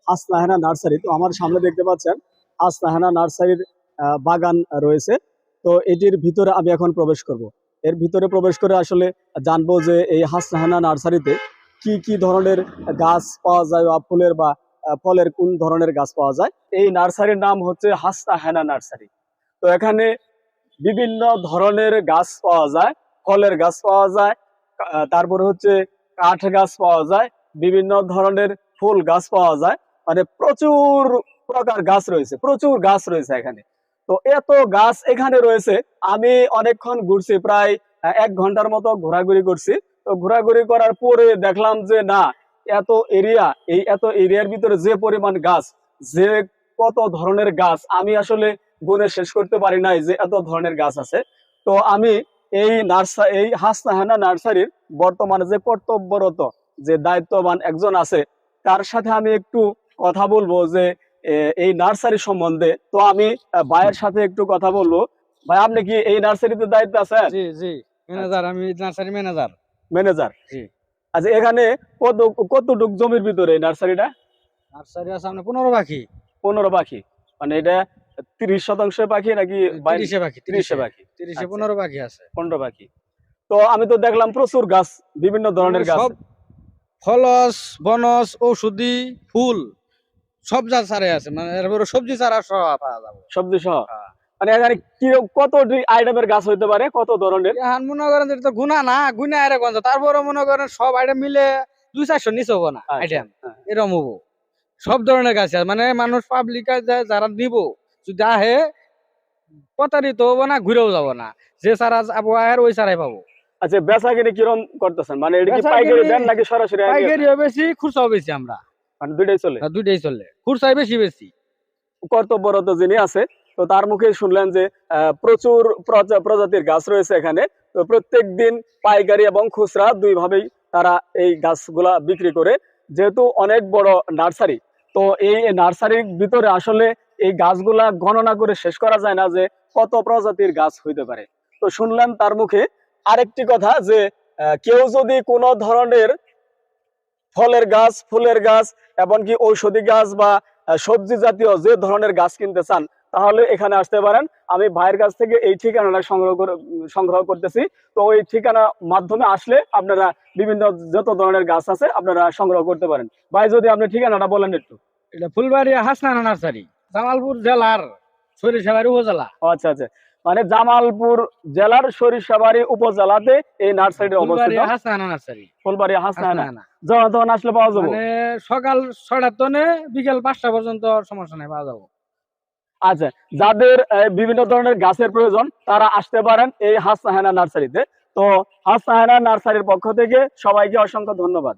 হাসনাহেনা nursery. তো আমার সামনে দেখতে পাচ্ছেন হাসনাহেনা নার্সারির বাগান রয়েছে। তো এটির ভিতরে আমি এখন প্রবেশ করব। এর ভিতরে প্রবেশ করে আসলে জানবো যে এই হাসনাহেনা নার্সারিতে কি কি ধরনের গাছ পাওয়া যায় বা ফুলের বা ফলের কোন ধরনের গাছ পাওয়া যায়। এই নার্সারির নাম হচ্ছে হাসনাহেনা নার্সারি। তো এখানে বিভিন্ন ধরনের গাছ পাওয়া যায়, ফলের গাছ পাওয়া যায়, তারপরে হচ্ছে কাঠ গাছ পাওয়া যায়, বিভিন্ন ধরনের ফুল গাছ পাওয়া যায়। মানে প্রচুর প্রকার গাছ রয়েছে, প্রচুর গাছ রয়েছে এখানে। তো এত গাছ এখানে রয়েছে, আমি অনেকক্ষণ ঘুরছি, প্রায় 1 ঘন্টার মতো ঘোরাঘুরি করছি। তো ঘোরাঘুরি করার পরে দেখলাম যে না, এত এরিয়া, এই এত এরিয়ার ভিতরে যে পরিমাণ গাছ, যে কত ধরনের গাছ আমি আসলে গুণে শেষ করতে পারি নাই যে এত ধরনের গাছ আছে। তো আমি এই হাসনাহেনা নার্সারির বর্তমানে যে কর্তব্যরত যে দায়িত্ববান একজন আছে, তার সাথে আমি একটু কথা বলবো যে এই নার্সারি সম্বন্ধে। তো আমি ভাইয়ের সাথে একটু কথা বলবো। ভাই, আপনি কি এই নার্সারিতে দায়িত্ব আছেন? জি জি ম্যানেজার, আমি নার্সারি ম্যানেজার। ম্যানেজার। জি। আচ্ছা, এখানে কতটুক জমির ভিতরে এই নার্সারিটা? নার্সারি আছে আপনার 15 পাখি। 15 পাখি, মানে এটা 30% পাখি নাকি 30 পাখি, 30 পাখি? 30 আচ্ছা, 15 পাখি আছে। 15 পাখি। তো আমি তো দেখলাম প্রচুর গাছ, বিভিন্ন ধরনের গাছ। সব ফলস, বনস, ঔষধি, ফুল সব যা চারা আছে, মানে এরপরে সবজি চারা সব পাওয়া যাবে। সবজি সহ। হ্যাঁ। মানে এখানে কি কত আইটেমের গাছ হইতে পারে, কত ধরনের? এখন মনে করেন যে এটা তো গুণা না, গুণা এর গঞ্জ, তারপরে মনে করেন সব আইটেম মিলে 200-400 নিচে হবো না আচ্ছা, আইটেম, হ্যাঁ। এরকম হবো। সব ধরনের গাছ আছে, মানে মানুষ পাবলিক যারা নিব যদি আহে প্রতারিত হবো না, ঘুরেও যাবো না, যে সারা যাবো আর ওই সারাই পাবো। আচ্ছা, বেচা কিনে কিরকম করতেছেন? মানে এটা কি বেচা পাইকারি কিনি দেন নাকি সরাসরি পাইকারিও বেশি, খুচরাও বেশি। আমরা মানে দুইটাই চলে? দুইটাই চলে, খুচরাই বেশি বেশি। কর্তব্যরত যিনি আছে, তো তার মুখে শুনলেন যে প্রচুর প্রজাতির গাছ রয়েছে এখানে। তো প্রত্যেক দিন পাইকারি এবং খুচরা দুই ভাবেই তারা এই গাছগুলা বিক্রি করে। যেহেতু অনেক বড় নার্সারি, তো এই নার্সারির ভিতরে আসলে এই গাছগুলা গণনা করে শেষ করা যায় না যে কত প্রজাতির গাছ হইতে পারে। তো শুনলাম তার মুখে আরেকটি কথা যে কেউ যদি কোনো ধরনের ফলের গাছ, ফুলের গাছ, এমনকি ঔষধি গাছ বা সবজি জাতীয় যে ধরনের গাছ কিনতে চান, তাহলে এখানে আসতে পারেন। আমি ভাইয়ের কাছ থেকে এই ঠিকানাটা সংগ্রহ করতেছি। তো ওই ঠিকানা মাধ্যমে আসলে আপনারা বিভিন্ন যত ধরনের গাছ আছে আপনারা সংগ্রহ করতে পারেন। ভাই, যদি আপনি ঠিকানাটা বলেন একটু। এটা ফুলবাড়ি হাসনাহেনা নার্সারি, জামালপুর জেলার সরিষাবাড়ি উপজেলা। আচ্ছা আচ্ছা, মানে জামালপুর জেলার সরিষাবাড়ি উপজেলাতে এই নার্সারিটা অবস্থিত। ফুলবাড়ি হাসনাহেনা নার্সারি, ফুলবাড়ি হাসনাহেনা। হাসনাহেনা। যখন আসলে পাওয়া যাবে? মানে সকাল 6টার তনে বিকেল 5টা পর্যন্ত সমস্যা নেই, পাওয়া যাবো। আচ্ছা, যাদের বিভিন্ন ধরনের গাছের প্রয়োজন তারা আসতে পারেন এই হাসনাহেনা নার্সারিতে। তো হাসনাহেনা নার্সারির পক্ষ থেকে সবাইকে অসংখ্য ধন্যবাদ।